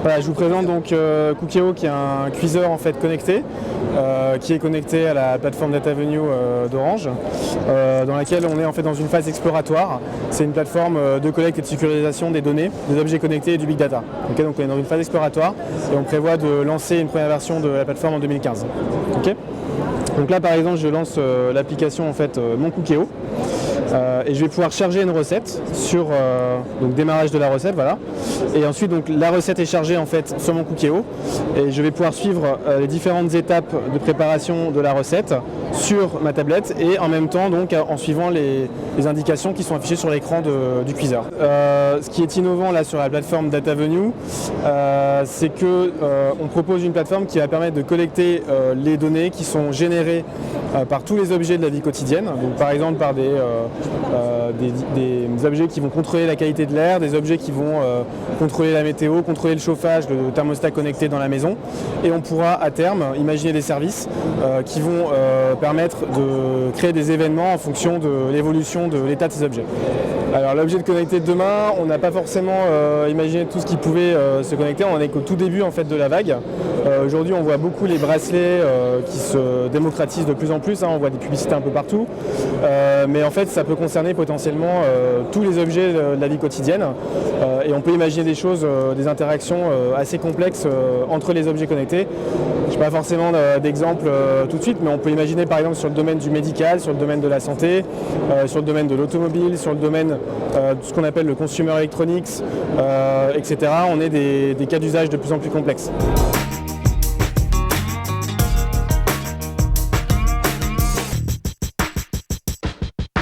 Voilà, je vous présente donc Cookéo, qui est un cuiseur en fait connecté, qui est connecté à la plateforme DataVenue d'Orange, dans laquelle on est en fait dans une phase exploratoire. C'est une plateforme de collecte et de sécurisation des données, des objets connectés et du big data. Okay, donc on est dans une phase exploratoire et on prévoit de lancer une première version de la plateforme en 2015. Okay, donc là par exemple je lance l'application en fait Mon Cookéo. Et je vais pouvoir charger une recette sur donc démarrage de la recette, voilà. Et ensuite donc la recette est chargée en fait sur mon Cookéo et je vais pouvoir suivre les différentes étapes de préparation de la recette sur ma tablette et en même temps donc en suivant les indications qui sont affichées sur l'écran du cuiseur. Ce qui est innovant là sur la plateforme DataVenue, c'est que on propose une plateforme qui va permettre de collecter les données qui sont générées par tous les objets de la vie quotidienne, donc par exemple par des objets qui vont contrôler la qualité de l'air, des objets qui vont contrôler la météo, contrôler le chauffage, le thermostat connecté dans la maison. Et on pourra à terme imaginer des services qui vont permettre de créer des événements en fonction de l'évolution de l'état de ces objets. Alors l'objet de connecter de demain, on n'a pas forcément imaginé tout ce qui pouvait se connecter, on n'est qu'au tout début en fait de la vague. Aujourd'hui on voit beaucoup les bracelets qui se démocratisent de plus en plus, hein, on voit des publicités un peu partout, mais en fait ça peut concerner potentiellement tous les objets de la vie quotidienne et on peut imaginer des choses, des interactions assez complexes entre les objets connectés. Je n'ai pas forcément d'exemple tout de suite, mais on peut imaginer par exemple sur le domaine du médical, sur le domaine de la santé, sur le domaine de l'automobile, sur le domaine de ce qu'on appelle le consumer electronics, etc. On est des cas d'usage de plus en plus complexes.